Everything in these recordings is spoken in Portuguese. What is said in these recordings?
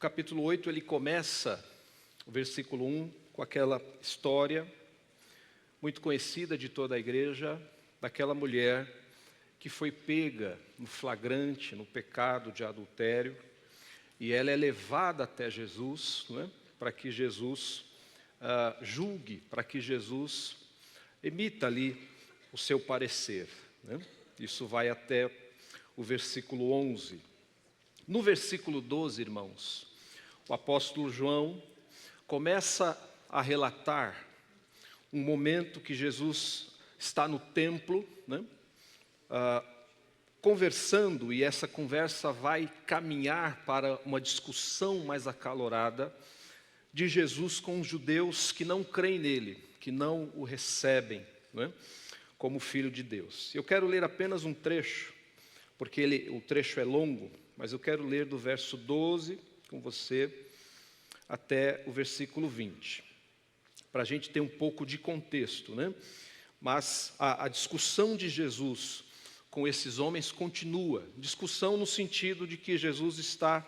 capítulo 8, ele começa, o versículo 1, com aquela história muito conhecida de toda a igreja, daquela mulher que foi pega no flagrante, no pecado de adultério, e ela é levada até Jesus, não é? Para que Jesus julgue, para que Jesus emita ali o seu parecer, né? Isso vai até o versículo 11. No versículo 12, irmãos, o apóstolo João começa a relatar um momento que Jesus está no templo, né? Conversando, e essa conversa vai caminhar para uma discussão mais acalorada de Jesus com os judeus que não creem nele, que não o recebem, né, como filho de Deus. Eu quero ler apenas um trecho, porque o trecho é longo, mas eu quero ler do verso 12 com você até o versículo 20, para a gente ter um pouco de contexto, né? Mas a discussão de Jesus com esses homens continua. Discussão no sentido de que Jesus está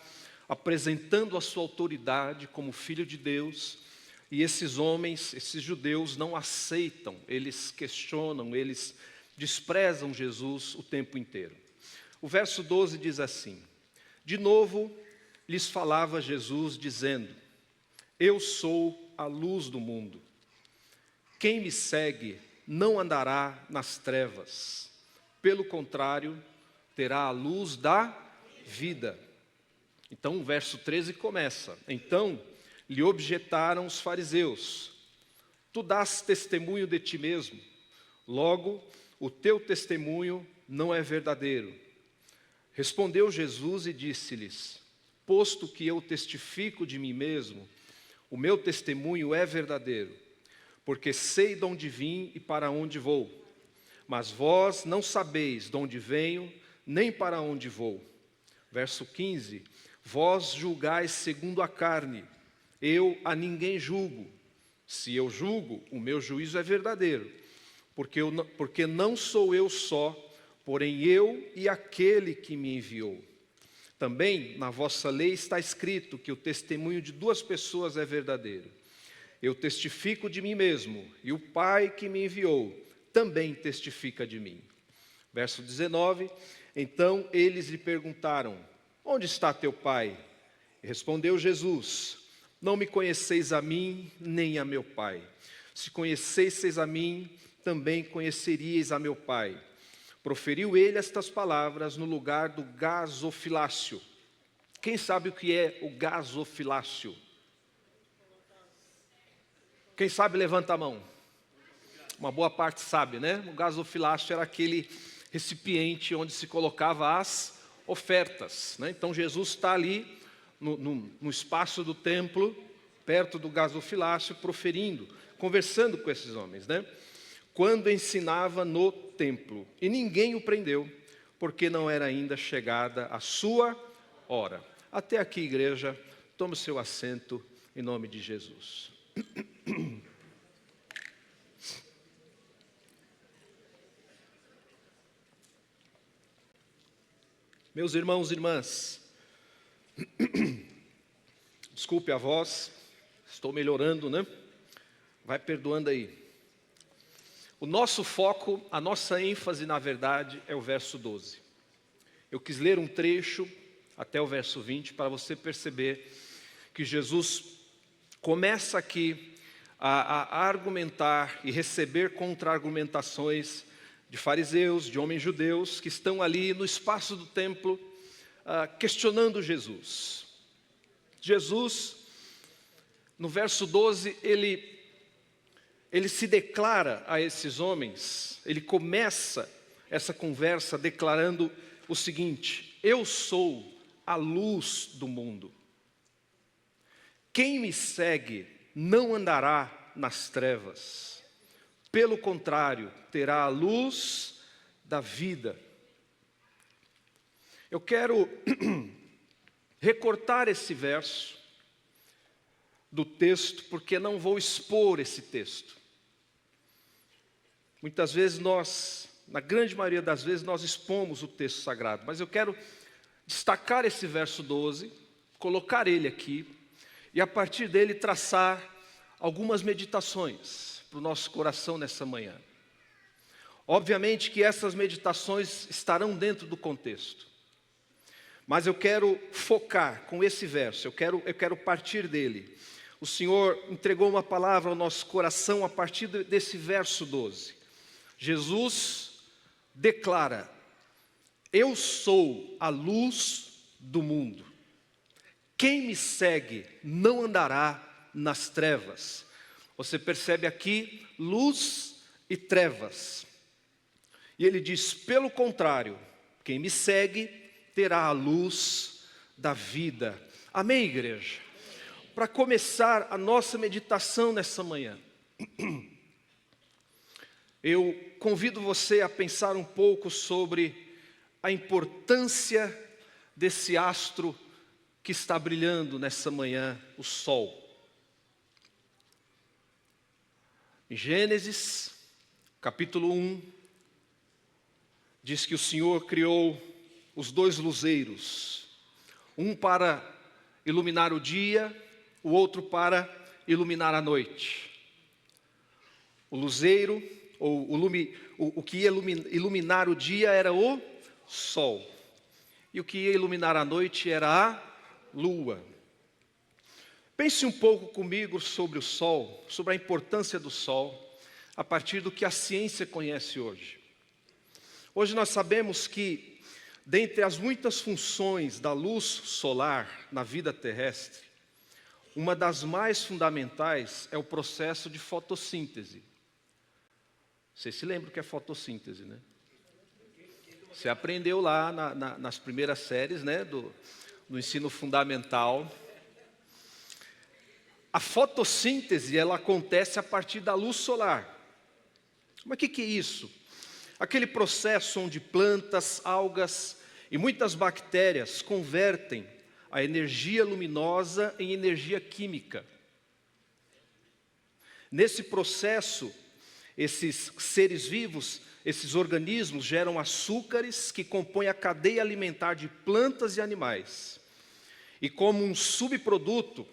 apresentando a sua autoridade como Filho de Deus, e esses homens, esses judeus, não aceitam, eles questionam, eles desprezam Jesus o tempo inteiro. O verso 12 diz assim: de novo lhes falava Jesus, dizendo: eu sou a luz do mundo. Quem me segue não andará nas trevas, pelo contrário, terá a luz da vida. Então o verso 13 começa: então lhe objetaram os fariseus: tu dás testemunho de ti mesmo, logo o teu testemunho não é verdadeiro. Respondeu Jesus e disse-lhes: posto que eu testifico de mim mesmo, o meu testemunho é verdadeiro, porque sei de onde vim e para onde vou. Mas vós não sabeis de onde venho, nem para onde vou. Verso 15: vós julgais segundo a carne, eu a ninguém julgo. Se eu julgo, o meu juízo é verdadeiro, porque não sou eu só, porém eu e aquele que me enviou. Também na vossa lei está escrito que o testemunho de duas pessoas é verdadeiro. Eu testifico de mim mesmo, e o Pai que me enviou também testifica de mim. Verso 19: então eles lhe perguntaram: onde está teu pai? E respondeu Jesus: não me conheceis a mim, nem a meu pai. Se conhecesseis a mim, também conheceríeis a meu pai. Proferiu ele estas palavras no lugar do gasofilácio. Quem sabe o que é o gasofilácio? Quem sabe, levanta a mão. Uma boa parte sabe, né? O gasofilácio era aquele recipiente onde se colocava as ofertas, né? Então Jesus está ali no espaço do templo, perto do gasofilácio, proferindo, conversando com esses homens, né? Quando ensinava no templo, e ninguém o prendeu, porque não era ainda chegada a sua hora. Até aqui, igreja, tome o seu assento em nome de Jesus. Meus irmãos e irmãs, desculpe a voz, estou melhorando, né? Vai perdoando aí. O nosso foco, a nossa ênfase, na verdade, é o verso 12. Eu quis ler um trecho até o verso 20 para você perceber que Jesus começa aqui a argumentar e receber contra-argumentações de fariseus, de homens judeus, que estão ali no espaço do templo, questionando Jesus. Jesus, no verso 12, ele se declara a esses homens, ele começa essa conversa declarando o seguinte: eu sou a luz do mundo. Quem me segue não andará nas trevas, pelo contrário, terá a luz da vida. Eu quero recortar esse verso do texto, porque não vou expor esse texto. Muitas vezes na grande maioria das vezes, nós expomos o texto sagrado, mas eu quero destacar esse verso 12 colocar ele aqui e a partir dele traçar algumas meditações para o nosso coração nessa manhã. Obviamente que essas meditações estarão dentro do contexto, mas eu quero focar com esse verso, eu quero partir dele. O Senhor entregou uma palavra ao nosso coração a partir desse verso 12. Jesus declara: eu sou a luz do mundo. Quem me segue não andará nas trevas. Você percebe aqui luz e trevas. E ele diz, pelo contrário, quem me segue terá a luz da vida. Amém, igreja? Para começar a nossa meditação nessa manhã, eu convido você a pensar um pouco sobre a importância desse astro que está brilhando nessa manhã, o sol. Em Gênesis, capítulo 1, diz que o Senhor criou os dois luzeiros, um para iluminar o dia, o outro para iluminar a noite. O luzeiro, ou o que ia iluminar o dia era o sol, e o que ia iluminar a noite era a lua. Pense um pouco comigo sobre o sol, sobre a importância do sol, a partir do que a ciência conhece hoje. Hoje nós sabemos que, dentre as muitas funções da luz solar na vida terrestre, uma das mais fundamentais é o processo de fotossíntese. Você se lembra o que é fotossíntese, né? Você aprendeu lá nas primeiras séries, né, do ensino fundamental. A fotossíntese, ela acontece a partir da luz solar. Mas o que é isso? Aquele processo onde plantas, algas e muitas bactérias convertem a energia luminosa em energia química. Nesse processo, esses seres vivos, esses organismos geram açúcares que compõem a cadeia alimentar de plantas e animais. E como um subproduto,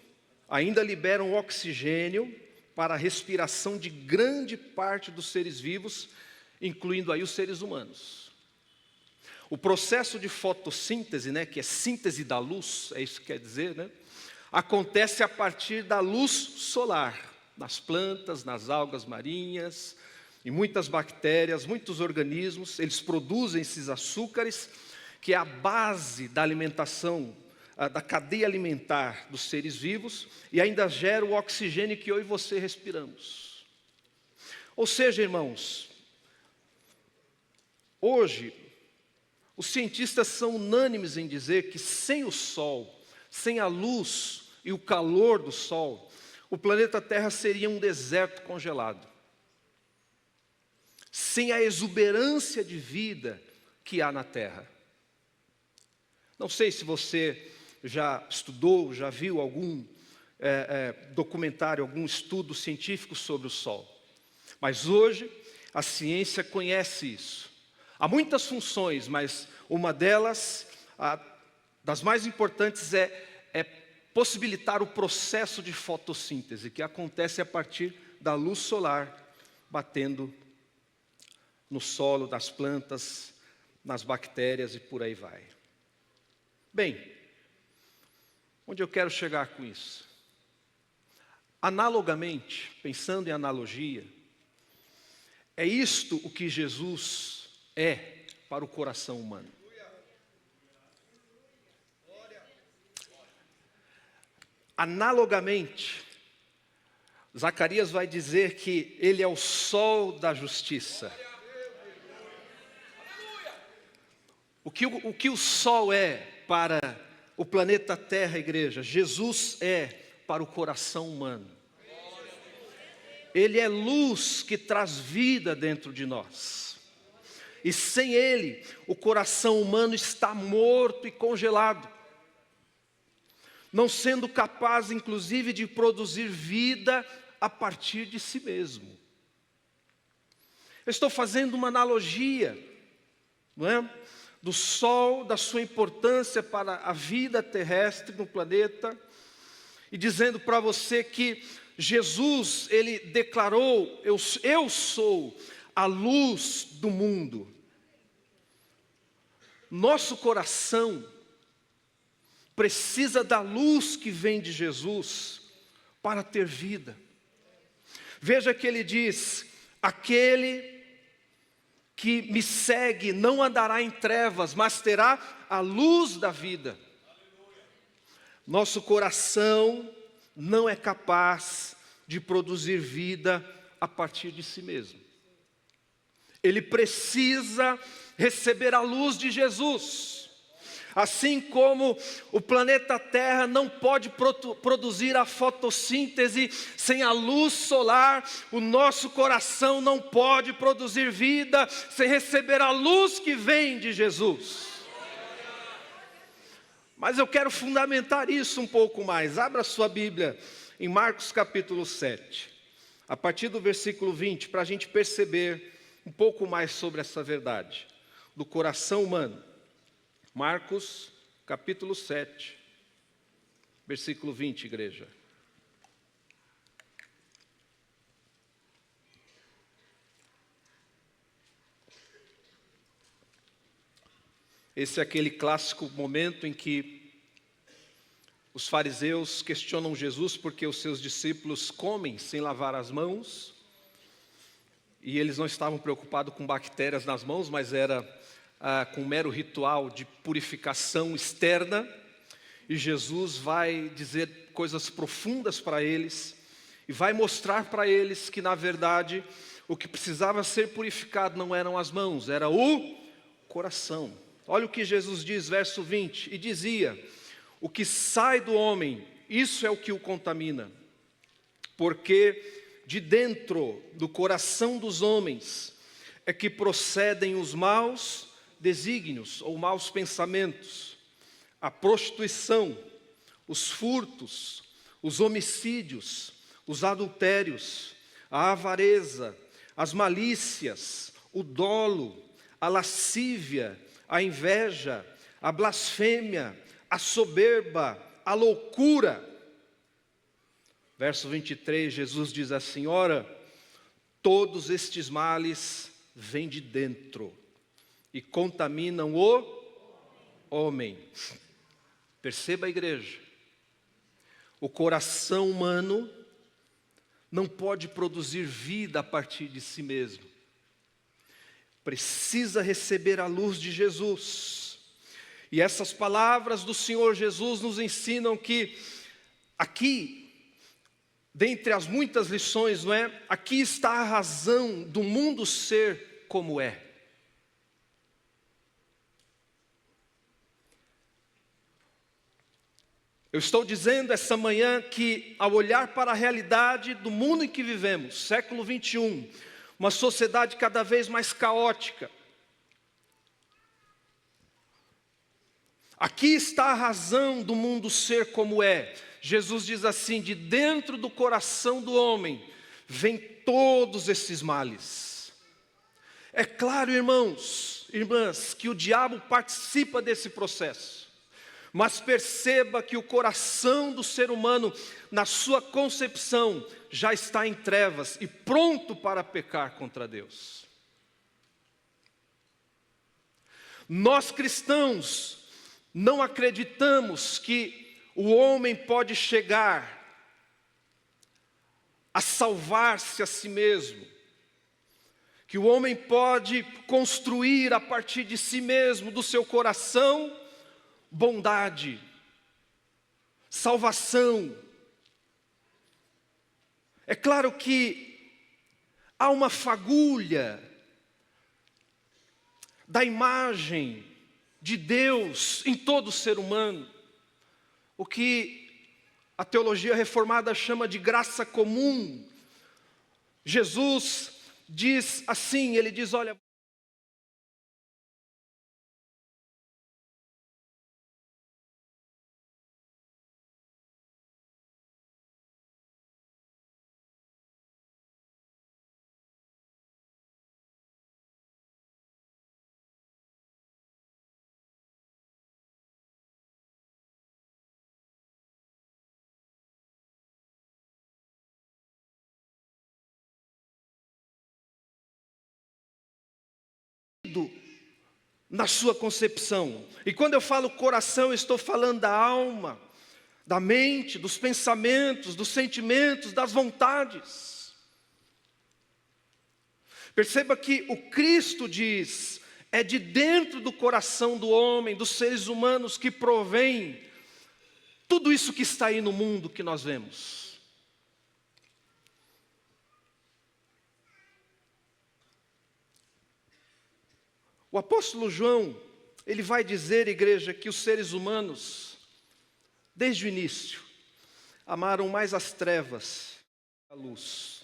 ainda liberam oxigênio para a respiração de grande parte dos seres vivos, incluindo aí os seres humanos. O processo de fotossíntese, né, que é síntese da luz, é isso que quer dizer, né, acontece a partir da luz solar, nas plantas, nas algas marinhas, e muitas bactérias, muitos organismos, eles produzem esses açúcares, que é a base da alimentação, da cadeia alimentar dos seres vivos, e ainda gera o oxigênio que eu e você respiramos. Ou seja, irmãos, hoje, os cientistas são unânimes em dizer que sem o sol, sem a luz e o calor do sol, o planeta Terra seria um deserto congelado. Sem a exuberância de vida que há na Terra. Não sei se você já estudou, já viu algum documentário, algum estudo científico sobre o Sol. Mas hoje a ciência conhece isso. Há muitas funções, mas uma delas, das mais importantes, é possibilitar o processo de fotossíntese, que acontece a partir da luz solar batendo no solo das plantas, nas bactérias e por aí vai. Bem, onde eu quero chegar com isso? Analogamente, pensando em analogia, é isto o que Jesus é para o coração humano. Analogamente, Zacarias vai dizer que ele é o sol da justiça. O que o sol é para o planeta Terra, igreja, Jesus é para o coração humano. Ele é luz que traz vida dentro de nós. E sem ele, o coração humano está morto e congelado, não sendo capaz, inclusive, de produzir vida a partir de si mesmo. Eu estou fazendo uma analogia, não é? do Sol, da sua importância para a vida terrestre no planeta, e dizendo para você que Jesus, ele declarou: eu sou a luz do mundo. Nosso coração precisa da luz que vem de Jesus para ter vida. Veja que ele diz: aquele que me segue não andará em trevas, mas terá a luz da vida. Nosso coração não é capaz de produzir vida a partir de si mesmo. Ele precisa receber a luz de Jesus. Assim como o planeta Terra não pode produzir a fotossíntese sem a luz solar, o nosso coração não pode produzir vida sem receber a luz que vem de Jesus. Mas eu quero fundamentar isso um pouco mais. Abra sua Bíblia em Marcos capítulo 7, a partir do versículo 20, para a gente perceber um pouco mais sobre essa verdade do coração humano. Marcos capítulo 7, versículo 20, igreja. Esse é aquele clássico momento em que os fariseus questionam Jesus porque os seus discípulos comem sem lavar as mãos, e eles não estavam preocupados com bactérias nas mãos, mas era com um mero ritual de purificação externa. E Jesus vai dizer coisas profundas para eles, e vai mostrar para eles que na verdade o que precisava ser purificado não eram as mãos, era o coração. Olha o que Jesus diz, verso 20, e dizia: o que sai do homem, isso é o que o contamina, porque de dentro do coração dos homens é que procedem os maus desígnios ou maus pensamentos, a prostituição, os furtos, os homicídios, os adultérios, a avareza, as malícias, o dolo, a lascívia, a inveja, a blasfêmia, a soberba, a loucura. Verso 23, Jesus diz assim: ora, todos estes males vêm de dentro e contaminam o homem. Perceba, igreja, o coração humano não pode produzir vida a partir de si mesmo. Precisa receber a luz de Jesus. E essas palavras do Senhor Jesus nos ensinam que aqui, dentre as muitas lições, não é? Aqui está a razão do mundo ser como é. Eu estou dizendo essa manhã que, ao olhar para a realidade do mundo em que vivemos, século 21, uma sociedade cada vez mais caótica, aqui está a razão do mundo ser como é. Jesus diz assim: de dentro do coração do homem vêm todos esses males. É claro, irmãos, irmãs, que o diabo participa desse processo. Mas perceba que o coração do ser humano, na sua concepção, já está em trevas e pronto para pecar contra Deus. Nós cristãos não acreditamos que o homem pode chegar a salvar-se a si mesmo, que o homem pode construir a partir de si mesmo, do seu coração, bondade, salvação. É claro que há uma fagulha da imagem de Deus em todo ser humano, o que a teologia reformada chama de graça comum. Jesus diz assim, ele diz: olha, na sua concepção. E quando eu falo coração, eu estou falando da alma, da mente, dos pensamentos, dos sentimentos, das vontades. Perceba que o Cristo diz, é de dentro do coração do homem, dos seres humanos, que provém tudo isso que está aí no mundo que nós vemos. O apóstolo João, ele vai dizer, igreja, que os seres humanos, desde o início, amaram mais as trevas que a luz.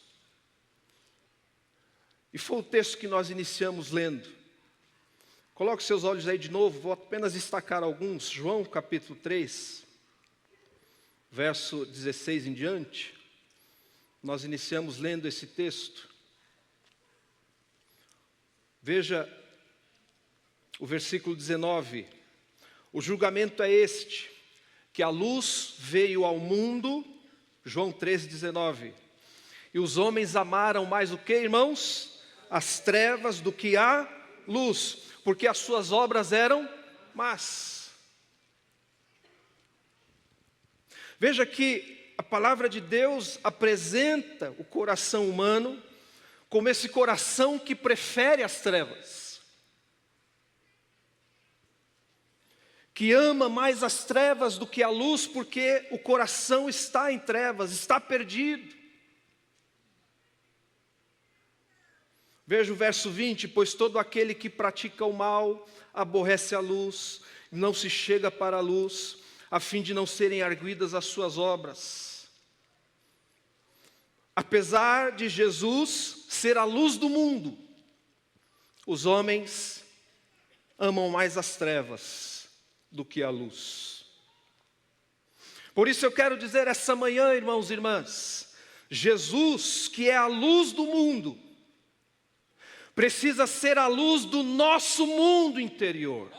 E foi o texto que nós iniciamos lendo. Coloque seus olhos aí de novo, vou apenas destacar alguns. João capítulo 3, verso 16 em diante. Nós iniciamos lendo esse texto. Veja o versículo 19. O julgamento é este, que a luz veio ao mundo, João 3,19. E os homens amaram mais o que, irmãos? As trevas do que a luz, porque as suas obras eram más. Veja que a palavra de Deus apresenta o coração humano como esse coração que prefere as trevas, que ama mais as trevas do que a luz, porque o coração está em trevas, está perdido. Veja o verso 20, pois todo aquele que pratica o mal aborrece a luz, não se chega para a luz, a fim de não serem arguidas as suas obras. Apesar de Jesus ser a luz do mundo, os homens amam mais as trevas do que a luz. Por isso eu quero dizer essa manhã, irmãos e irmãs, Jesus, que é a luz do mundo, precisa ser a luz do nosso mundo interior.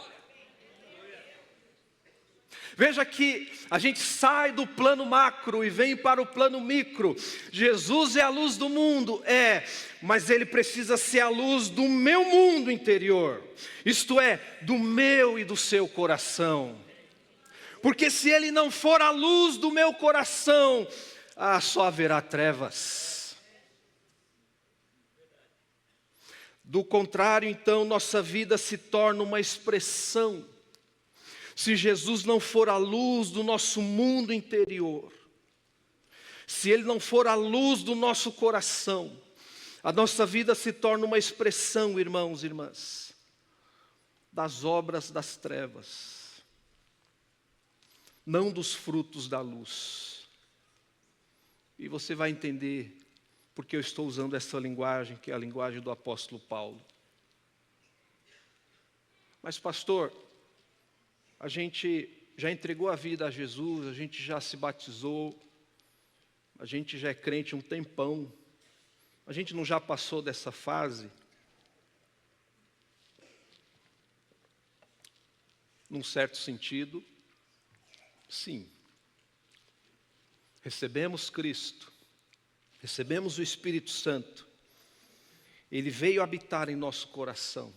Veja que a gente sai do plano macro e vem para o plano micro. Jesus é a luz do mundo, mas Ele precisa ser a luz do meu mundo interior. Isto é, do meu e do seu coração. Porque se Ele não for a luz do meu coração, só haverá trevas. Do contrário, então, nossa vida se torna uma expressão. Se Jesus não for a luz do nosso mundo interior, se Ele não for a luz do nosso coração, a nossa vida se torna uma expressão, irmãos e irmãs, das obras das trevas, não dos frutos da luz. E você vai entender porque eu estou usando essa linguagem, que é a linguagem do apóstolo Paulo. Mas pastor, a gente já entregou a vida a Jesus, a gente já se batizou, a gente já é crente um tempão, a gente não já passou dessa fase? Num certo sentido, sim. Recebemos Cristo, recebemos o Espírito Santo, Ele veio habitar em nosso coração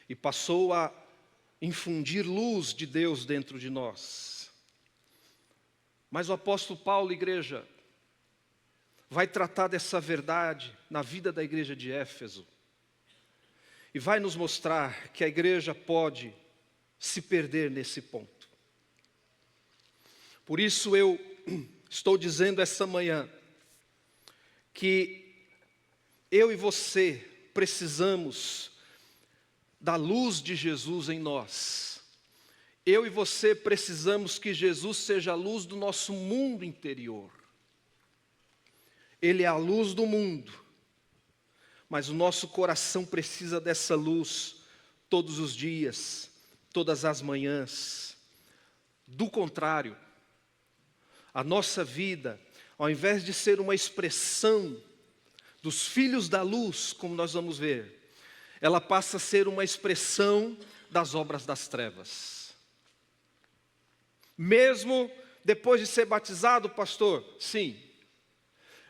e passou a infundir luz de Deus dentro de nós. Mas o apóstolo Paulo, igreja, vai tratar dessa verdade na vida da igreja de Éfeso e vai nos mostrar que a igreja pode se perder nesse ponto. Por isso eu estou dizendo essa manhã que eu e você precisamos da luz de Jesus em nós. Eu e você precisamos que Jesus seja a luz do nosso mundo interior. Ele é a luz do mundo, mas o nosso coração precisa dessa luz todos os dias, todas as manhãs. Do contrário, a nossa vida, ao invés de ser uma expressão dos filhos da luz, como nós vamos ver, ela passa a ser uma expressão das obras das trevas. Mesmo depois de ser batizado, pastor? Sim.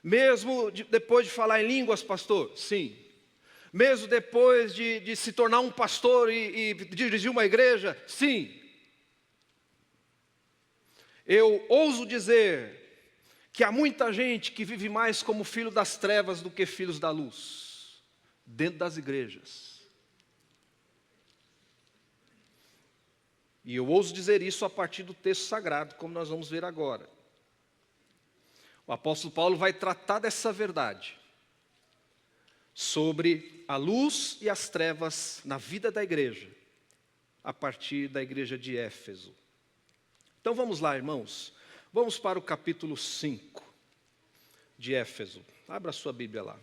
Mesmo depois de falar em línguas, pastor? Sim. Mesmo depois de se tornar um pastor e dirigir uma igreja? Sim. Eu ouso dizer que há muita gente que vive mais como filho das trevas do que filhos da luz, dentro das igrejas. E eu ouso dizer isso a partir do texto sagrado, como nós vamos ver agora. O apóstolo Paulo vai tratar dessa verdade, sobre a luz e as trevas na vida da igreja, a partir da igreja de Éfeso. Então vamos lá, irmãos, vamos para o capítulo 5 de Éfeso. Abra a sua Bíblia lá.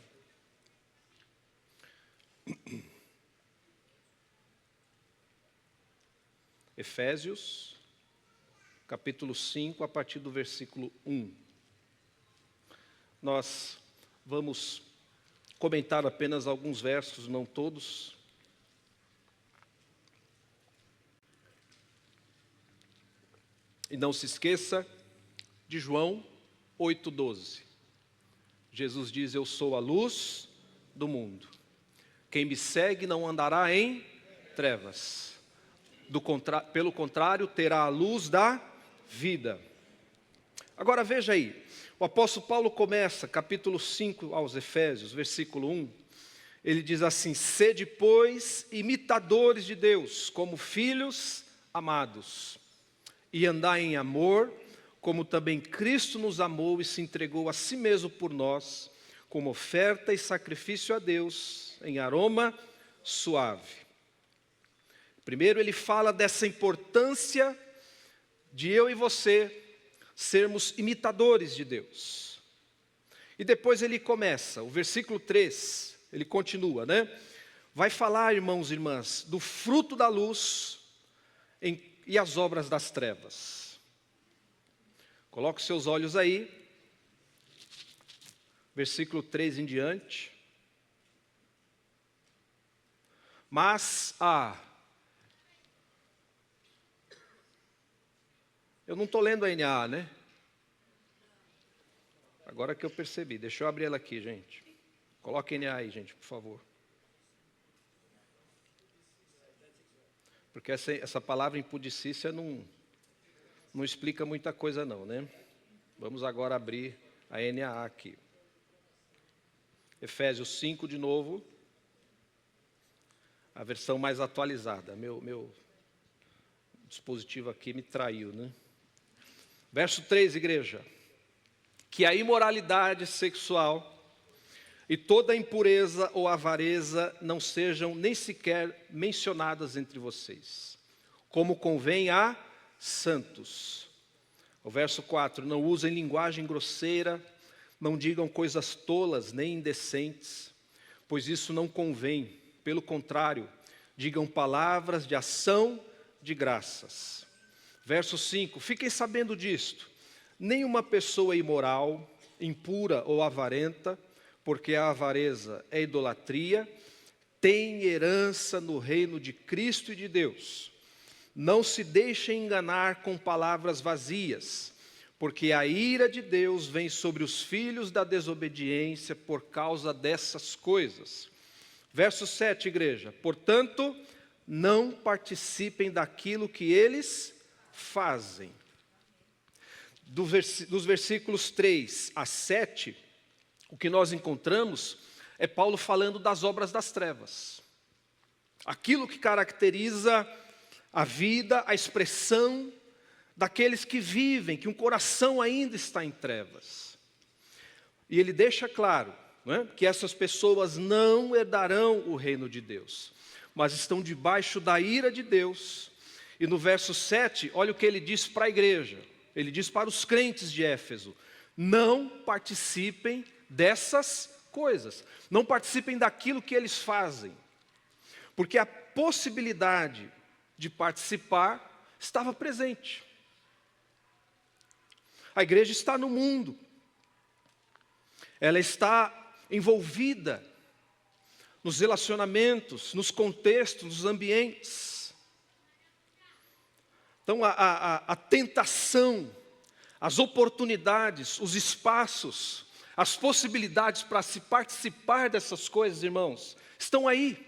Efésios, capítulo 5, a partir do versículo 1. Nós vamos comentar apenas alguns versos, não todos. E não se esqueça de João 8,12. Jesus diz: eu sou a luz do mundo. Quem me segue não andará em trevas. Pelo contrário, terá a luz da vida. Agora veja aí, o apóstolo Paulo começa, capítulo 5 aos Efésios, versículo 1, ele diz assim: sede, pois, imitadores de Deus, como filhos amados, e andai em amor, como também Cristo nos amou e se entregou a si mesmo por nós, como oferta e sacrifício a Deus, em aroma suave. Primeiro ele fala dessa importância de eu e você sermos imitadores de Deus. E depois ele começa, o versículo 3, ele continua, né? Vai falar, irmãos e irmãs, do fruto da luz e as obras das trevas. Coloque os seus olhos aí, versículo 3 em diante. Mas eu não estou lendo a NA, né? Agora que eu percebi. Deixa eu abrir ela aqui, gente. Coloque a NA aí, gente, por favor. Porque essa palavra impudicícia não explica muita coisa não, né? Vamos agora abrir a NA aqui. Efésios 5 de novo. A versão mais atualizada. Meu dispositivo aqui me traiu, né? Verso 3, igreja. Que a imoralidade sexual e toda impureza ou avareza não sejam nem sequer mencionadas entre vocês, como convém a santos. O verso 4, não usem linguagem grosseira, não digam coisas tolas nem indecentes, pois isso não convém. Pelo contrário, digam palavras de ação de graças. Verso 5, fiquem sabendo disto, nenhuma pessoa imoral, impura ou avarenta, porque a avareza é idolatria, tem herança no reino de Cristo e de Deus. Não se deixem enganar com palavras vazias, porque a ira de Deus vem sobre os filhos da desobediência por causa dessas coisas. Verso 7, igreja, portanto, não participem daquilo que eles fazem. Dos versículos 3 a 7, o que nós encontramos é Paulo falando das obras das trevas. Aquilo que caracteriza a vida, a expressão daqueles que vivem, que um coração ainda está em trevas. E ele deixa claro, né, que essas pessoas não herdarão o reino de Deus, mas estão debaixo da ira de Deus. E no verso 7, olha o que ele diz para a igreja. Ele diz para os crentes de Éfeso: não participem dessas coisas, não participem daquilo que eles fazem, porque a possibilidade de participar estava presente. A igreja está no mundo, ela está envolvida nos relacionamentos, nos contextos, nos ambientes. Então a tentação, as oportunidades, os espaços, As possibilidades para se participar dessas coisas, irmãos, estão aí.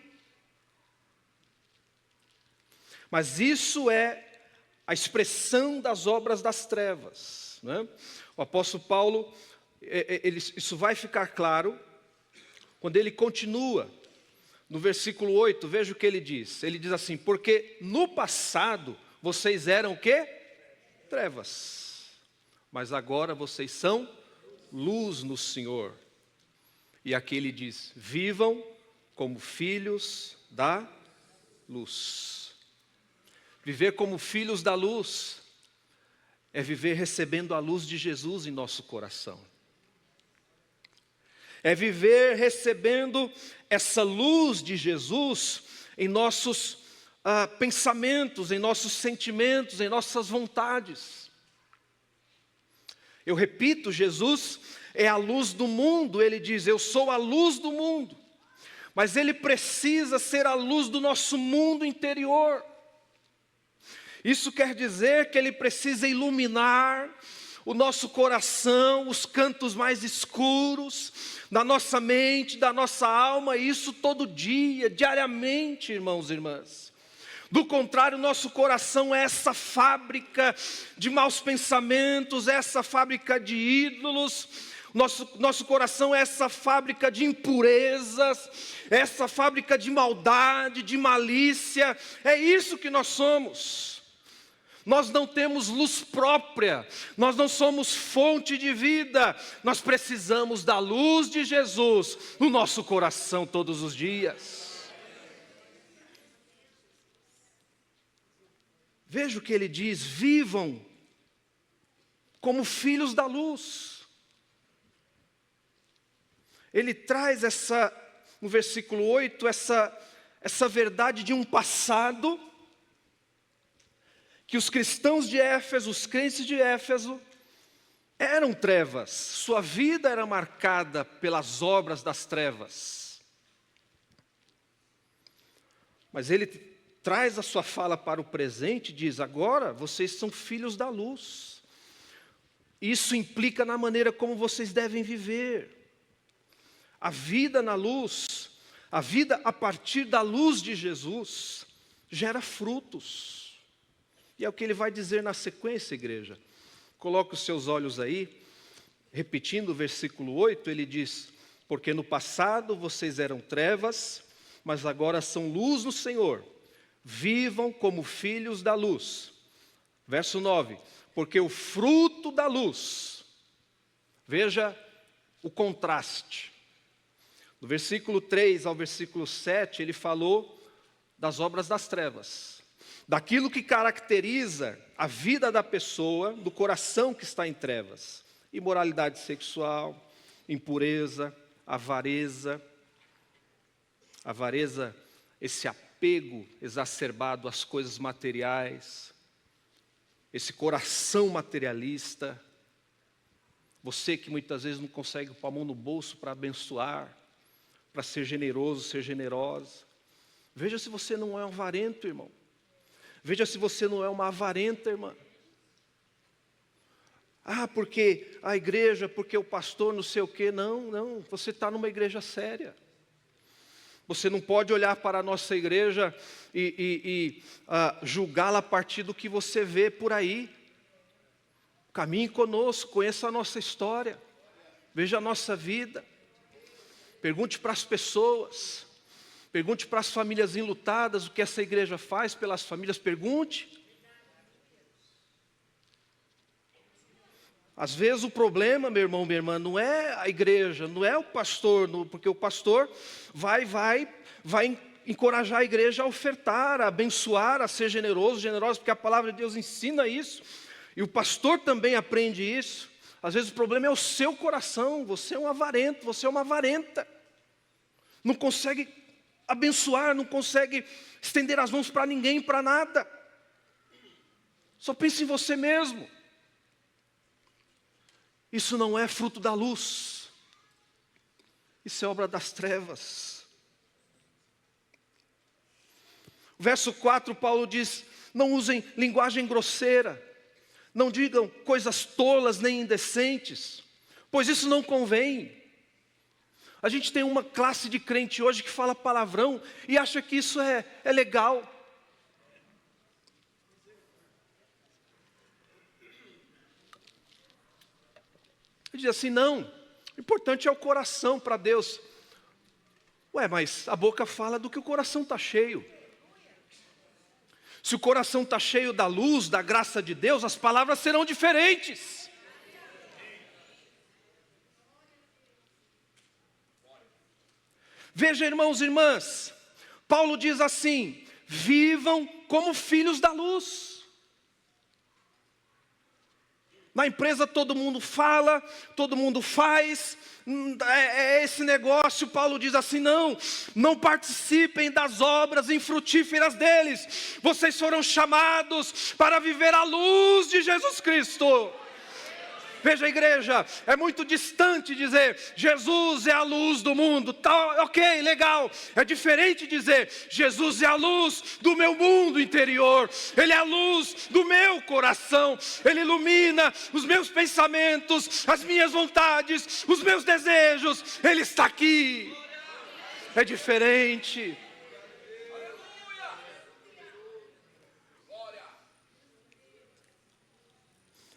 Mas isso é a expressão das obras das trevas, né? O apóstolo Paulo, isso vai ficar claro quando ele continua no versículo 8, veja o que ele diz. Ele diz assim: porque no passado vocês eram o quê? Trevas, mas agora vocês são luz no Senhor. E aqui ele diz: vivam como filhos da luz. Viver como filhos da luz é viver recebendo a luz de Jesus em nosso coração. É viver recebendo essa luz de Jesus em nossos pensamentos, em nossos sentimentos, em nossas vontades. Eu repito, Jesus é a luz do mundo. Ele diz: eu sou a luz do mundo. Mas Ele precisa ser a luz do nosso mundo interior. Isso quer dizer que Ele precisa iluminar o nosso coração, os cantos mais escuros da nossa mente, da nossa alma, e isso todo dia, diariamente, irmãos e irmãs. Do contrário, nosso coração é essa fábrica de maus pensamentos, essa fábrica de ídolos. Nosso coração é essa fábrica de impurezas, essa fábrica de maldade, de malícia. É isso que nós somos. Nós não temos luz própria, nós não somos fonte de vida, nós precisamos da luz de Jesus no nosso coração todos os dias. Veja o que ele diz: vivam como filhos da luz. Ele traz no versículo 8, essa verdade de um passado, que os cristãos de Éfeso, os crentes de Éfeso, eram trevas. Sua vida era marcada pelas obras das trevas. Mas ele traz a sua fala para o presente e diz: agora vocês são filhos da luz. Isso implica na maneira como vocês devem viver. A vida na luz, a vida a partir da luz de Jesus, gera frutos. E é o que ele vai dizer na sequência, igreja. Coloque os seus olhos aí, repetindo o versículo 8, ele diz: porque no passado vocês eram trevas, mas agora são luz no Senhor. Vivam como filhos da luz. Verso 9, porque o fruto da luz, veja o contraste. Do versículo 3 ao versículo 7, ele falou das obras das trevas. Daquilo que caracteriza a vida da pessoa, do coração que está em trevas. Imoralidade sexual, impureza, avareza, esse apego exacerbado às coisas materiais, esse coração materialista, você que muitas vezes não consegue pôr a mão no bolso para abençoar, para ser generoso, ser generosa. Veja se você não é um avarento, irmão. Veja se você não é uma avarenta, irmã. Ah, porque a igreja, porque o pastor não sei o quê. Não, você está numa igreja séria. Você não pode olhar para a nossa igreja e julgá-la a partir do que você vê por aí. Caminhe conosco, conheça a nossa história. Veja a nossa vida. Pergunte para as pessoas. Pergunte para as famílias enlutadas o que essa igreja faz pelas famílias. Pergunte. Às vezes o problema, meu irmão, minha irmã, não é a igreja, não é o pastor, porque o pastor vai encorajar a igreja a ofertar, a abençoar, a ser generoso, porque a palavra de Deus ensina isso. E o pastor também aprende isso. Às vezes o problema é o seu coração. Você é um avarento, você é uma avarenta. Não consegue abençoar, não consegue estender as mãos para ninguém, para nada. Só pense em você mesmo. Isso não é fruto da luz. Isso é obra das trevas. Verso 4, Paulo diz: não usem linguagem grosseira, não digam coisas tolas nem indecentes, pois isso não convém. A gente tem uma classe de crente hoje que fala palavrão e acha que isso é legal. Ele diz assim, não, o importante é o coração para Deus. Ué, mas a boca fala do que o coração está cheio. Se o coração está cheio da luz, da graça de Deus, as palavras serão diferentes. Veja, irmãos e irmãs, Paulo diz assim, vivam como filhos da luz. Na empresa todo mundo fala, todo mundo faz, é esse negócio. Paulo diz assim, não participem das obras infrutíferas deles. Vocês foram chamados para viver a luz de Jesus Cristo. Veja, igreja, é muito distante dizer, Jesus é a luz do mundo, tá, ok, legal. É diferente dizer, Jesus é a luz do meu mundo interior. Ele é a luz do meu coração. Ele ilumina os meus pensamentos, as minhas vontades, os meus desejos. Ele está aqui. É diferente.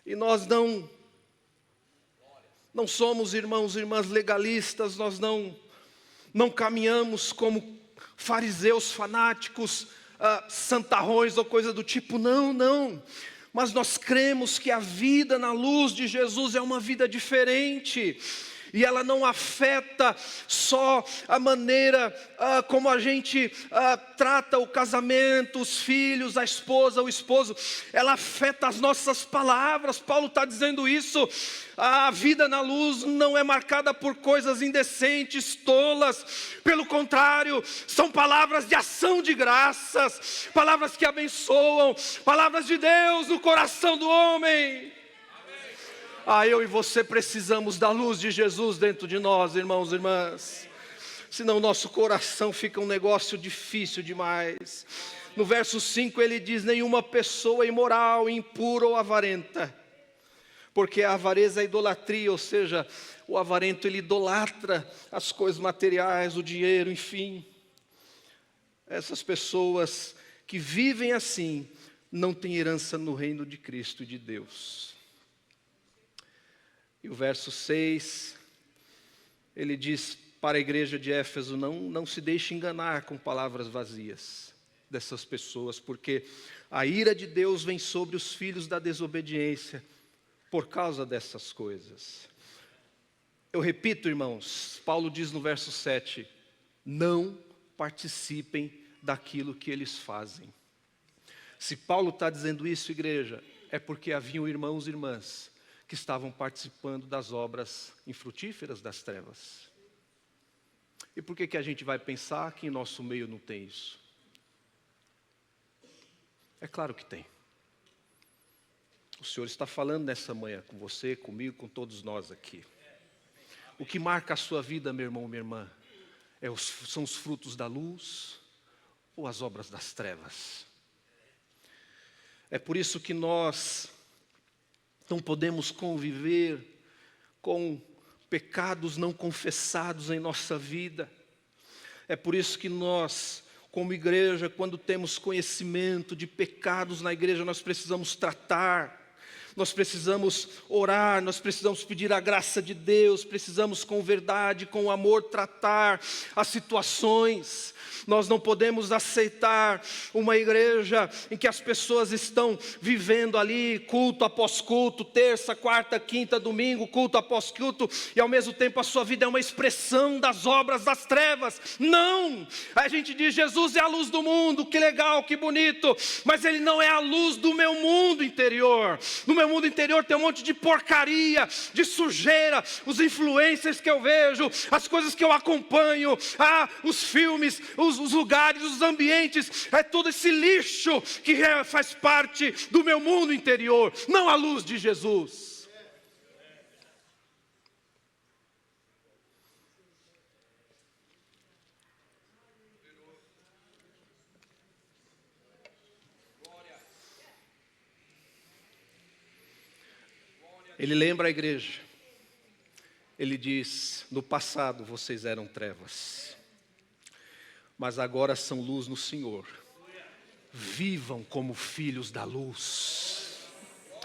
E nós não somos irmãos e irmãs legalistas, nós não caminhamos como fariseus fanáticos, santarrões ou coisa do tipo, não. Mas nós cremos que a vida na luz de Jesus é uma vida diferente. E ela não afeta só a maneira como a gente trata o casamento, os filhos, a esposa, o esposo. Ela afeta as nossas palavras. Paulo está dizendo isso. A vida na luz não é marcada por coisas indecentes, tolas. Pelo contrário, são palavras de ação de graças, palavras que abençoam, palavras de Deus no coração do homem. Eu e você precisamos da luz de Jesus dentro de nós, irmãos e irmãs. Senão nosso coração fica um negócio difícil demais. No verso 5 ele diz, nenhuma pessoa imoral, impura ou avarenta. Porque a avareza é idolatria, ou seja, o avarento ele idolatra as coisas materiais, o dinheiro, enfim. Essas pessoas que vivem assim, não têm herança no reino de Cristo e de Deus. E o verso 6, ele diz para a igreja de Éfeso, não se deixe enganar com palavras vazias dessas pessoas, porque a ira de Deus vem sobre os filhos da desobediência, por causa dessas coisas. Eu repito, irmãos, Paulo diz no verso 7, não participem daquilo que eles fazem. Se Paulo está dizendo isso, igreja, é porque haviam irmãos e irmãs que estavam participando das obras infrutíferas das trevas. E por que a gente vai pensar que em nosso meio não tem isso? É claro que tem. O Senhor está falando nessa manhã com você, comigo, com todos nós aqui. O que marca a sua vida, meu irmão, minha irmã, são os frutos da luz ou as obras das trevas? É por isso que nós não podemos conviver com pecados não confessados em nossa vida. É por isso que nós, como igreja, quando temos conhecimento de pecados na igreja, nós precisamos tratar, nós precisamos orar, nós precisamos pedir a graça de Deus, precisamos com verdade, com amor tratar as situações. Nós não podemos aceitar uma igreja em que as pessoas estão vivendo ali culto após culto, terça, quarta, quinta, domingo, culto após culto, e ao mesmo tempo a sua vida é uma expressão das obras das trevas. Não! A gente diz, Jesus é a luz do mundo, que legal, que bonito, mas Ele não é a luz do meu mundo interior. No meu mundo interior tem um monte de porcaria, de sujeira, os influencers que eu vejo, as coisas que eu acompanho, os filmes, os lugares, os ambientes, é todo esse lixo que faz parte do meu mundo interior, não a luz de Jesus. Ele lembra a igreja Ele diz: no passado vocês eram trevas, mas agora são luz no Senhor. Vivam como filhos da luz.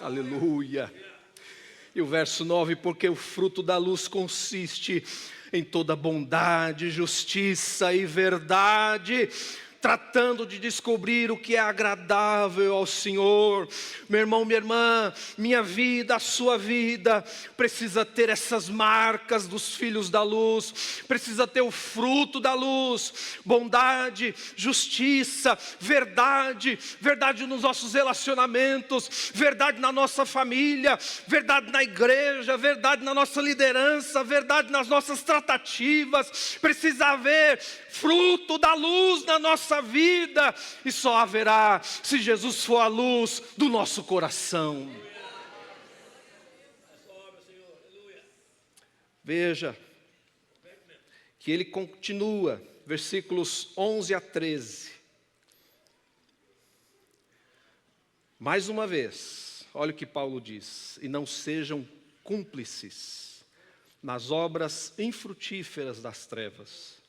Aleluia. E o verso 9: porque o fruto da luz consiste em toda bondade, justiça e verdade, tratando de descobrir o que é agradável ao Senhor. Meu irmão, minha irmã, minha vida, a sua vida, precisa ter essas marcas dos filhos da luz, precisa ter o fruto da luz, bondade, justiça, verdade, verdade nos nossos relacionamentos, verdade na nossa família, verdade na igreja, verdade na nossa liderança, verdade nas nossas tratativas. Precisa haver fruto da luz na nossa vida, e só haverá se Jesus for a luz do nosso coração. Veja que ele continua, versículos 11 a 13. Mais uma vez, olha o que Paulo diz: e não sejam cúmplices nas obras infrutíferas das trevas.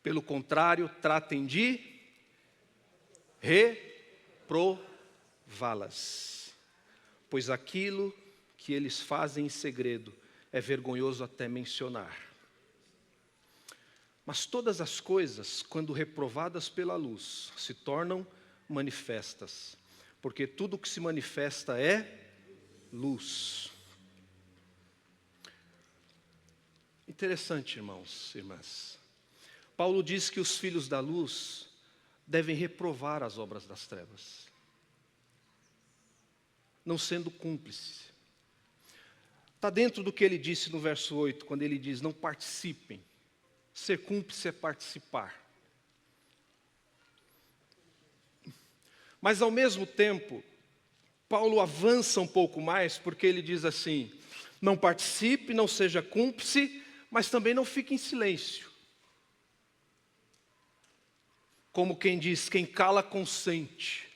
Pelo contrário, tratem de reprová-las, pois aquilo que eles fazem em segredo é vergonhoso até mencionar. Mas todas as coisas, quando reprovadas pela luz, se tornam manifestas, porque tudo que se manifesta é luz. Interessante, irmãos e irmãs. Paulo diz que os filhos da luz devem reprovar as obras das trevas, não sendo cúmplices. Está dentro do que ele disse no verso 8, quando ele diz: não participem. Ser cúmplice é participar. Mas ao mesmo tempo, Paulo avança um pouco mais, porque ele diz assim: não participe, não seja cúmplice, mas também não fique em silêncio. Como quem diz, quem cala consente.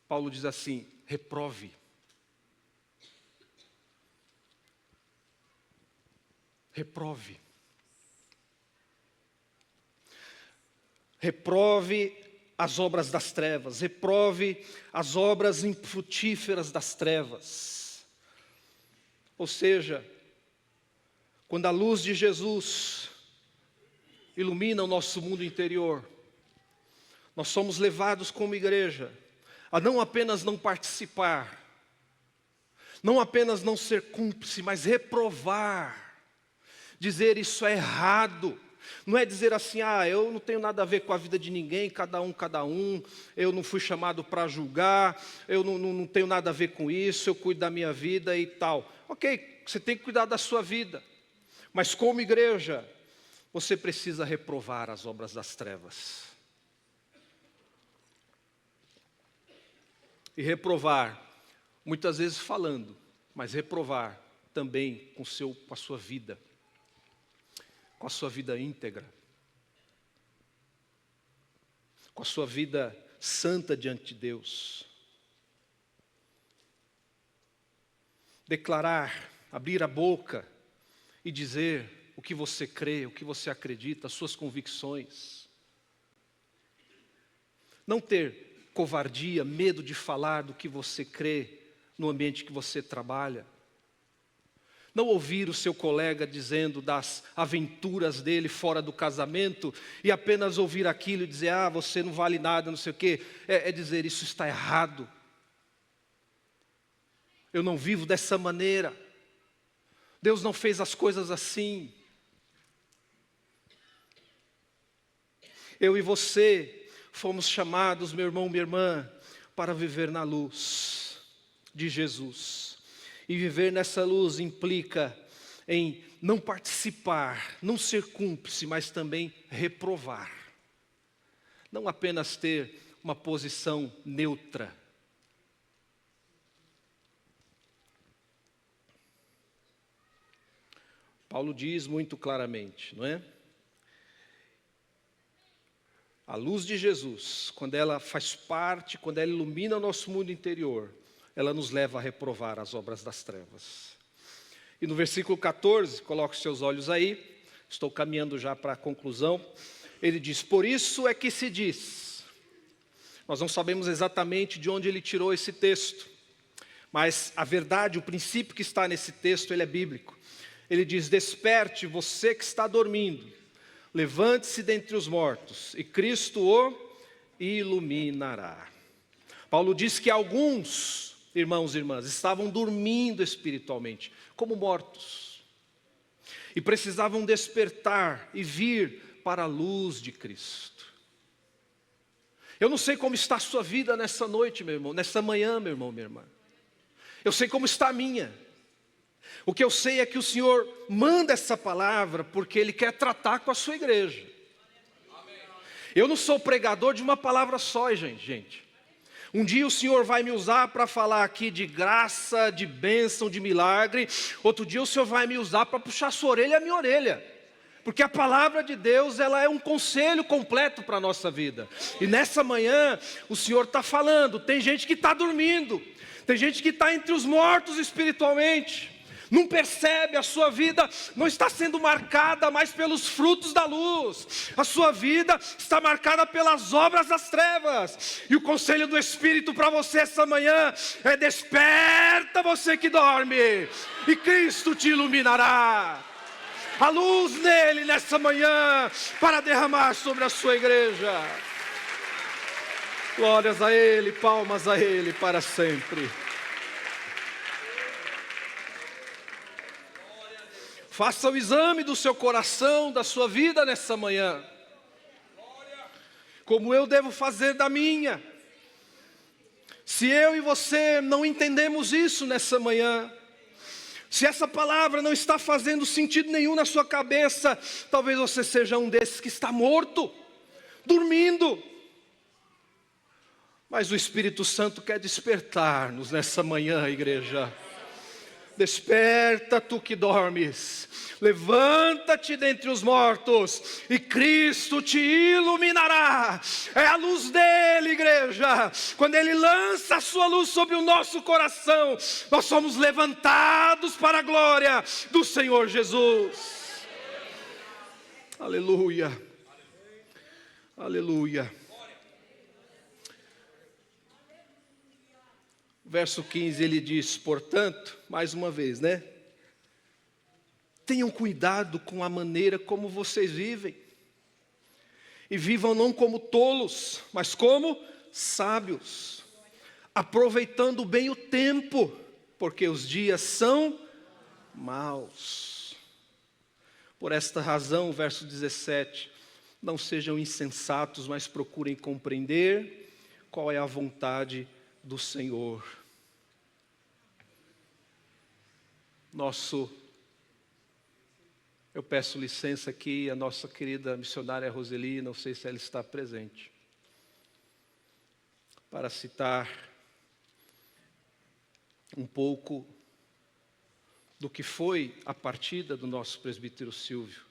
Paulo diz assim: reprove. Reprove. Reprove as obras das trevas, reprove as obras infrutíferas das trevas. Ou seja, quando a luz de Jesus ilumina o nosso mundo interior, nós somos levados como igreja a não apenas não participar, não apenas não ser cúmplice, mas reprovar, dizer isso é errado. Não é dizer assim: eu não tenho nada a ver com a vida de ninguém, cada um, eu não fui chamado para julgar, eu não tenho nada a ver com isso, eu cuido da minha vida e tal. Ok, você tem que cuidar da sua vida, mas como igreja, você precisa reprovar as obras das trevas. E reprovar, muitas vezes falando, mas reprovar também com a sua vida, com a sua vida íntegra, com a sua vida santa diante de Deus. Declarar, abrir a boca e dizer o que você crê, o que você acredita, as suas convicções. Não ter covardia, medo de falar do que você crê no ambiente que você trabalha. Não ouvir o seu colega dizendo das aventuras dele fora do casamento e apenas ouvir aquilo e dizer: você não vale nada, não sei o quê. É dizer: isso está errado. Eu não vivo dessa maneira. Deus não fez as coisas assim. Eu e você fomos chamados, meu irmão, minha irmã, para viver na luz de Jesus. E viver nessa luz implica em não participar, não ser cúmplice, mas também reprovar. Não apenas ter uma posição neutra. Paulo diz muito claramente, não é? A luz de Jesus, quando ela faz parte, quando ela ilumina o nosso mundo interior, ela nos leva a reprovar as obras das trevas. E no versículo 14, coloque seus olhos aí, estou caminhando já para a conclusão. Ele diz: por isso é que se diz. Nós não sabemos exatamente de onde ele tirou esse texto, mas a verdade, o princípio que está nesse texto, ele é bíblico. Ele diz: desperte você que está dormindo, levante-se dentre os mortos, e Cristo o iluminará. Paulo diz que alguns irmãos e irmãs estavam dormindo espiritualmente, como mortos, e precisavam despertar e vir para a luz de Cristo. Eu não sei como está a sua vida nessa noite, meu irmão, nessa manhã, meu irmão, minha irmã. Eu sei como está a minha. O que eu sei é que o Senhor manda essa palavra porque Ele quer tratar com a sua igreja. Eu não sou pregador de uma palavra só, gente. Um dia o Senhor vai me usar para falar aqui de graça, de bênção, de milagre. Outro dia o Senhor vai me usar para puxar a sua orelha e a minha orelha. Porque a palavra de Deus, ela é um conselho completo para a nossa vida. E nessa manhã, o Senhor está falando, tem gente que está dormindo. Tem gente que está entre os mortos espiritualmente. Não percebe, a sua vida não está sendo marcada mais pelos frutos da luz. A sua vida está marcada pelas obras das trevas. E o conselho do Espírito para você essa manhã é: desperta você que dorme, e Cristo te iluminará. A luz nele nessa manhã para derramar sobre a sua igreja. Glórias a Ele, palmas a Ele para sempre. Faça o exame do seu coração, da sua vida nessa manhã. Como eu devo fazer da minha. Se eu e você não entendemos isso nessa manhã, se essa palavra não está fazendo sentido nenhum na sua cabeça, talvez você seja um desses que está morto, dormindo. Mas o Espírito Santo quer despertar-nos nessa manhã, igreja. Desperta tu que dormes, levanta-te dentre os mortos, e Cristo te iluminará. É a luz dele, igreja. Quando ele lança a sua luz sobre o nosso coração, nós somos levantados para a glória do Senhor Jesus. Aleluia, aleluia. Verso 15 ele diz: portanto, mais uma vez, tenham cuidado com a maneira como vocês vivem. E vivam não como tolos, mas como sábios, aproveitando bem o tempo, porque os dias são maus. Por esta razão, verso 17, não sejam insensatos, mas procurem compreender qual é a vontade do Senhor. Eu peço licença aqui, a nossa querida missionária Roseli, não sei se ela está presente, para citar um pouco do que foi a partida do nosso presbítero Silvio.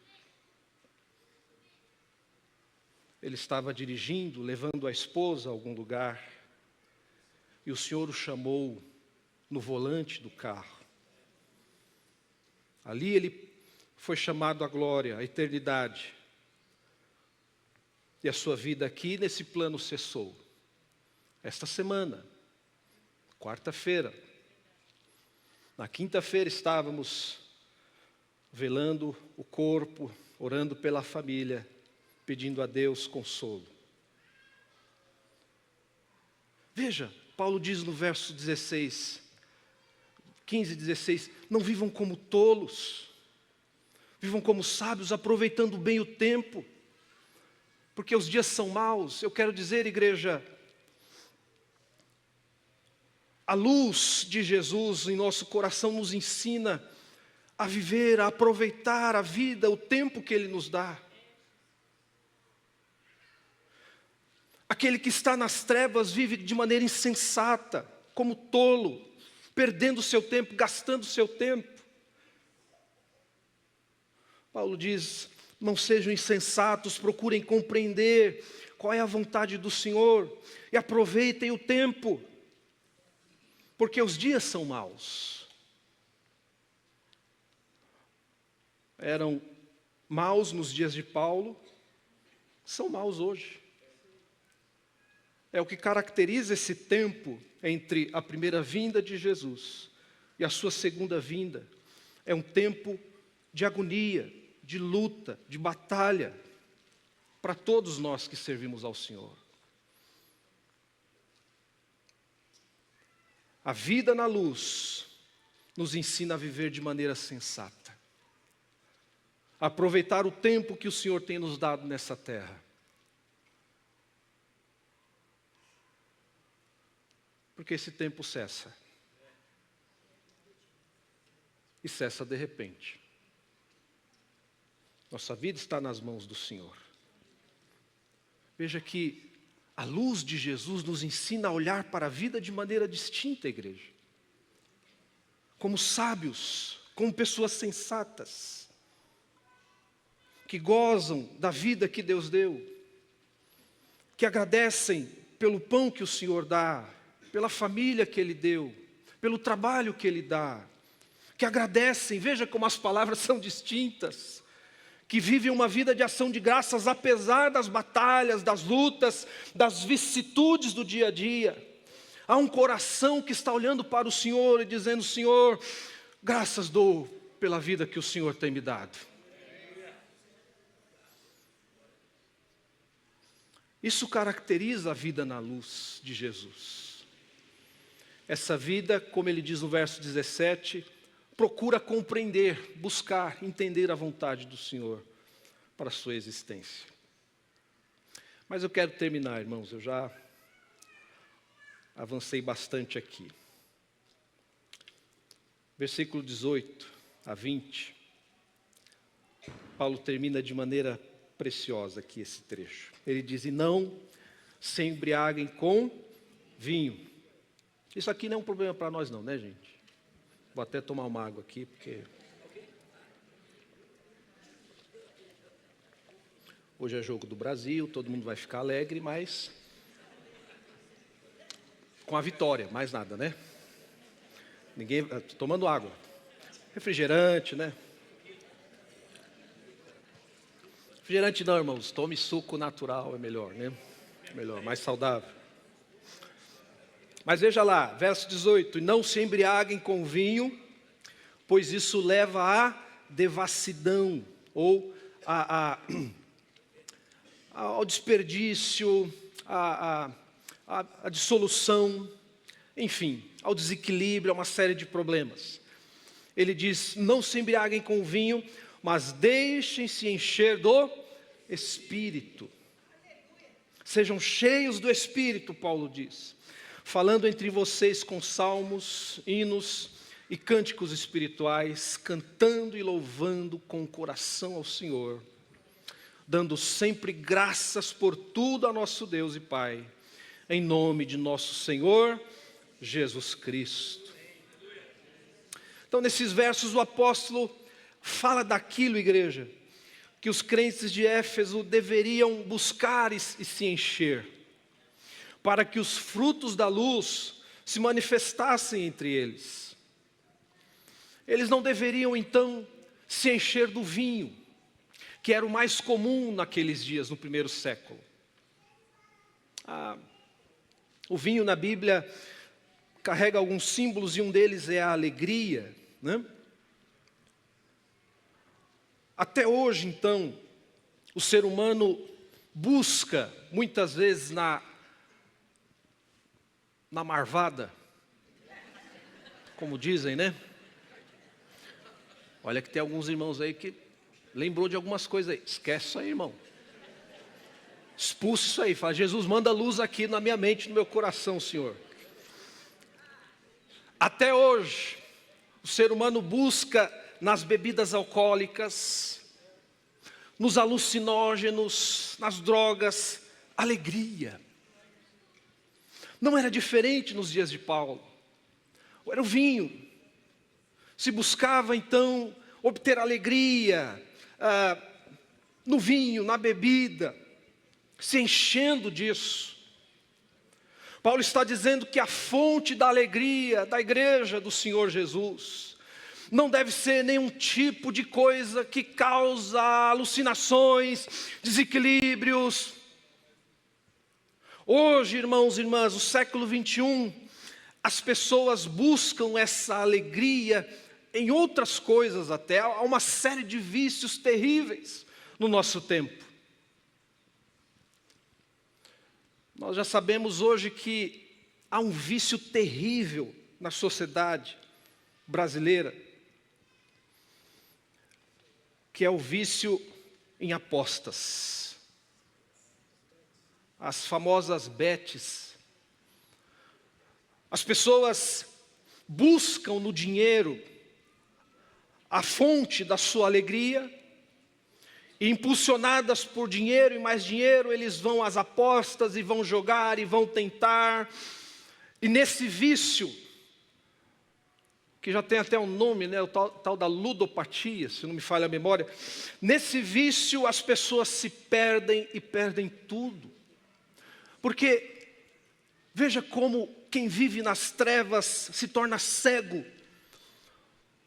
Ele estava dirigindo, levando a esposa a algum lugar, e o Senhor o chamou no volante do carro. Ali ele foi chamado à glória, à eternidade. E a sua vida aqui nesse plano cessou. Esta semana, quarta-feira. Na quinta-feira estávamos velando o corpo, orando pela família, pedindo a Deus consolo. Veja, Paulo diz no verso 16, 15 e 16, não vivam como tolos, vivam como sábios, aproveitando bem o tempo, porque os dias são maus. Eu quero dizer, igreja, a luz de Jesus em nosso coração nos ensina a viver, a aproveitar a vida, o tempo que Ele nos dá. Aquele que está nas trevas vive de maneira insensata, como tolo, perdendo o seu tempo, gastando o seu tempo. Paulo diz: não sejam insensatos, procurem compreender qual é a vontade do Senhor e aproveitem o tempo, porque os dias são maus. eram maus nos dias de Paulo, são maus hoje. É o que caracteriza esse tempo entre a primeira vinda de Jesus e a sua segunda vinda. É um tempo de agonia, de luta, de batalha, para todos nós que servimos ao Senhor. A vida na luz nos ensina a viver de maneira sensata. Aproveitar o tempo que o Senhor tem nos dado nessa terra. Porque esse tempo cessa. E cessa de repente. Nossa vida está nas mãos do Senhor. Veja que a luz de Jesus nos ensina a olhar para a vida de maneira distinta, igreja. Como sábios, como pessoas sensatas, que gozam da vida que Deus deu, que agradecem pelo pão que o Senhor dá, pela família que Ele deu, pelo trabalho que Ele dá, que agradecem, veja como as palavras são distintas, que vivem uma vida de ação de graças apesar das batalhas, das lutas, das vicissitudes do dia a dia. Há um coração que está olhando para o Senhor e dizendo: Senhor, graças dou pela vida que o Senhor tem me dado. Isso caracteriza a vida na luz de Jesus. Essa vida, como ele diz no verso 17, procura compreender, buscar, entender a vontade do Senhor para a sua existência. Mas eu quero terminar, irmãos, eu já avancei bastante aqui. Versículo 18 a 20, Paulo termina de maneira preciosa aqui esse trecho. Ele diz: e não se embriaguem com vinho. Isso aqui não é um problema para nós não, né, gente? Vou até tomar uma água aqui, porque hoje é jogo do Brasil, todo mundo vai ficar alegre, mas com a vitória, mais nada, né? Ninguém tomando água. Refrigerante, né? Refrigerante não, irmãos, tome suco natural, é melhor, né? Melhor, mais saudável. Mas veja lá, verso 18: e não se embriaguem com vinho, pois isso leva à devassidão, ou ao desperdício, à dissolução, enfim, ao desequilíbrio, a uma série de problemas. Ele diz: não se embriaguem com vinho, mas deixem-se encher do Espírito. Sejam cheios do Espírito, Paulo diz, falando entre vocês com salmos, hinos e cânticos espirituais, cantando e louvando com o coração ao Senhor, dando sempre graças por tudo a nosso Deus e Pai, em nome de nosso Senhor Jesus Cristo. Então, nesses versos, o apóstolo fala daquilo, igreja, que os crentes de Éfeso deveriam buscar e se encher, para que os frutos da luz se manifestassem entre eles. Eles não deveriam, então, se encher do vinho, que era o mais comum naqueles dias, no primeiro século. O vinho na Bíblia carrega alguns símbolos, e um deles é a alegria, né? Até hoje, então, o ser humano busca, muitas vezes, na marvada, como dizem, né? Olha que tem alguns irmãos aí que lembrou de algumas coisas aí. Esquece isso aí, irmão. Expulsa isso aí. Fala: Jesus, manda luz aqui na minha mente, no meu coração, Senhor. Até hoje, o ser humano busca nas bebidas alcoólicas, nos alucinógenos, nas drogas, alegria. Não era diferente nos dias de Paulo. Era o vinho. Se buscava então obter alegria no vinho, na bebida, se enchendo disso. Paulo está dizendo que a fonte da alegria da igreja do Senhor Jesus não deve ser nenhum tipo de coisa que causa alucinações, desequilíbrios. Hoje, irmãos e irmãs, o século 21, as pessoas buscam essa alegria em outras coisas até. Há uma série de vícios terríveis no nosso tempo. Nós já sabemos hoje que há um vício terrível na sociedade brasileira, que é o vício em apostas. As famosas bets. As pessoas buscam no dinheiro a fonte da sua alegria, e impulsionadas por dinheiro e mais dinheiro, eles vão às apostas e vão jogar e vão tentar. E nesse vício, que já tem até um nome, né, o tal da ludopatia, se não me falha a memória, nesse vício as pessoas se perdem e perdem tudo. Porque, veja como quem vive nas trevas se torna cego.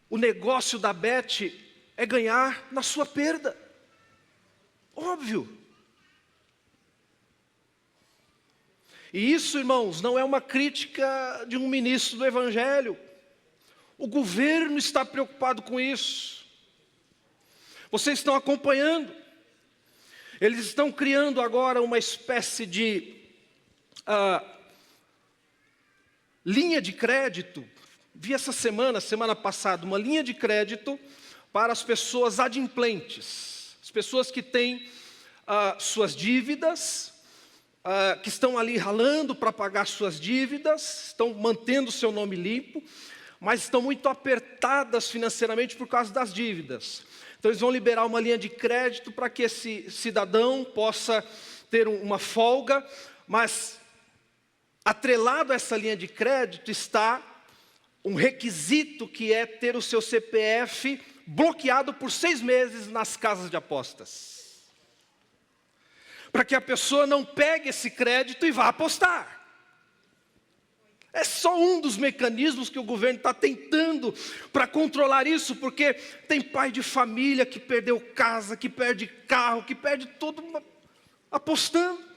O negócio da bet é ganhar na sua perda. Óbvio. E isso, irmãos, não é uma crítica de um ministro do Evangelho. O governo está preocupado com isso. Vocês estão acompanhando. Eles estão criando agora uma espécie de linha de crédito. Vi essa semana passada, uma linha de crédito para as pessoas adimplentes. As pessoas que têm suas dívidas, que estão ali ralando para pagar suas dívidas, estão mantendo o seu nome limpo, mas estão muito apertadas financeiramente por causa das dívidas. Então eles vão liberar uma linha de crédito para que esse cidadão possa ter uma folga, mas atrelado a essa linha de crédito está um requisito que é ter o seu CPF bloqueado por 6 meses nas casas de apostas. Para que a pessoa não pegue esse crédito e vá apostar. É só um dos mecanismos que o governo está tentando para controlar isso, porque tem pai de família que perdeu casa, que perde carro, que perde tudo apostando.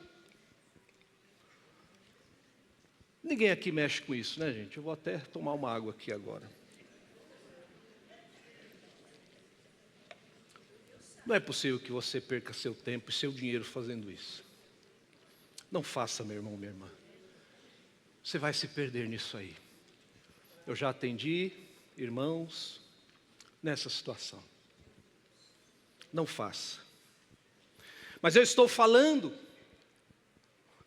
Ninguém aqui mexe com isso, né, gente? Eu vou até tomar uma água aqui agora. Não é possível que você perca seu tempo e seu dinheiro fazendo isso. Não faça, meu irmão, minha irmã. Você vai se perder nisso aí. Eu já atendi irmãos nessa situação. Não faça. Mas eu estou falando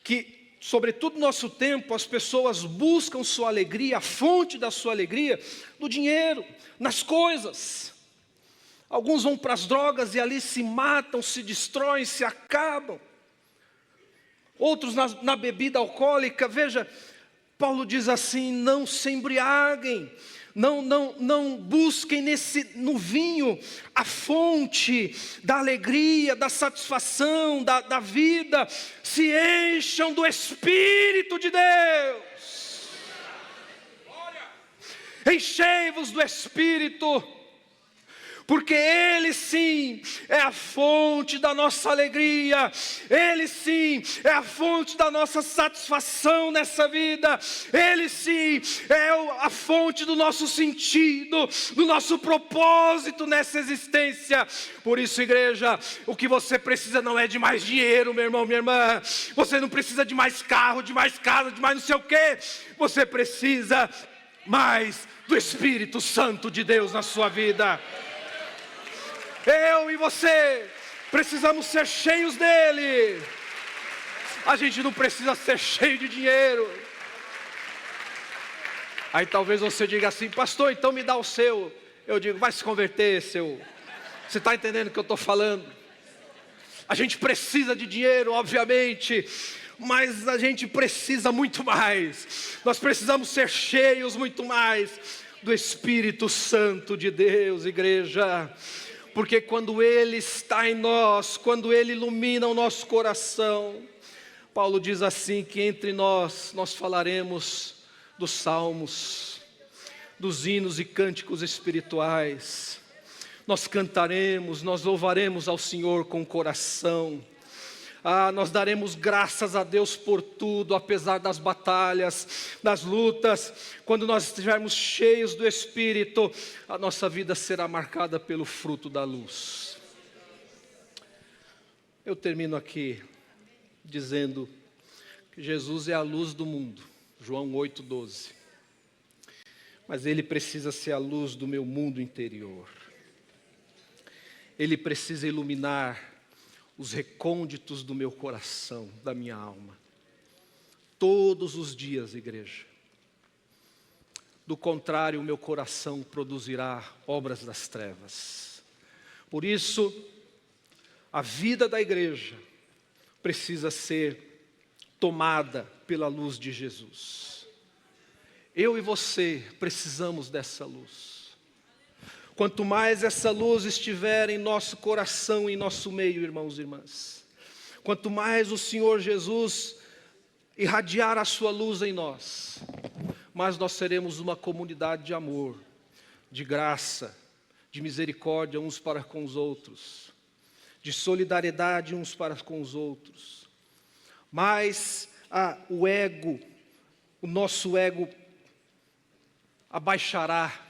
que, sobretudo no nosso tempo, as pessoas buscam sua alegria, a fonte da sua alegria, no dinheiro, nas coisas. Alguns vão para as drogas e ali se matam, se destroem, se acabam. Outros na bebida alcoólica. Veja, Paulo diz assim: não se embriaguem, não busquem no vinho a fonte da alegria, da satisfação, da vida. Se encham do Espírito de Deus. Enchei-vos do Espírito, porque Ele sim é a fonte da nossa alegria, Ele sim é a fonte da nossa satisfação nessa vida, Ele sim é a fonte do nosso sentido, do nosso propósito nessa existência. Por isso, igreja, o que você precisa não é de mais dinheiro, meu irmão, minha irmã. Você não precisa de mais carro, de mais casa, de mais não sei o quê. Você precisa mais do Espírito Santo de Deus na sua vida. Eu e você precisamos ser cheios dele. A gente não precisa ser cheio de dinheiro. Aí talvez você diga assim: pastor, então me dá o seu. Eu digo: vai se converter, seu. Você está entendendo o que eu estou falando? A gente precisa de dinheiro, obviamente, mas a gente precisa muito mais. Nós precisamos ser cheios muito mais do Espírito Santo de Deus, igreja. Porque quando Ele está em nós, quando Ele ilumina o nosso coração, Paulo diz assim, que entre nós falaremos dos salmos, dos hinos e cânticos espirituais. Nós cantaremos, nós louvaremos ao Senhor com o coração. Nós daremos graças a Deus por tudo, apesar das batalhas, das lutas. Quando nós estivermos cheios do Espírito, a nossa vida será marcada pelo fruto da luz. Eu termino aqui dizendo que Jesus é a luz do mundo, João 8,12. Mas Ele precisa ser a luz do meu mundo interior. Ele precisa iluminar os recônditos do meu coração, da minha alma. Todos os dias, igreja. Do contrário, o meu coração produzirá obras das trevas. Por isso, a vida da igreja precisa ser tomada pela luz de Jesus. Eu e você precisamos dessa luz. Quanto mais essa luz estiver em nosso coração, em nosso meio, irmãos e irmãs, quanto mais o Senhor Jesus irradiar a sua luz em nós, mais nós seremos uma comunidade de amor, de graça, de misericórdia uns para com os outros, de solidariedade uns para com os outros. Mas o nosso ego abaixará.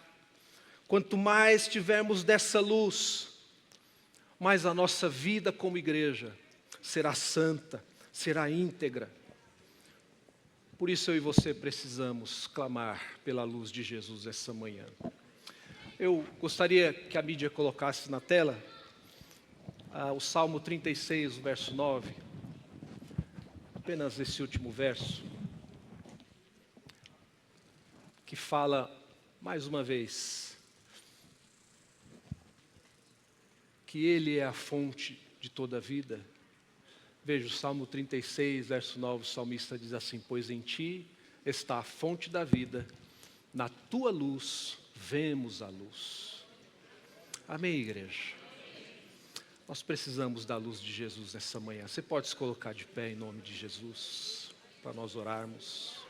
Quanto mais tivermos dessa luz, mais a nossa vida como igreja será santa, será íntegra. Por isso eu e você precisamos clamar pela luz de Jesus essa manhã. Eu gostaria que a mídia colocasse na tela o Salmo 36, verso 9. Apenas esse último verso, que fala mais uma vez que Ele é a fonte de toda a vida. Veja o Salmo 36, verso 9, o salmista diz assim: pois em Ti está a fonte da vida, na Tua luz vemos a luz. Amém, igreja? Nós precisamos da luz de Jesus nessa manhã. Você pode se colocar de pé em nome de Jesus, para nós orarmos.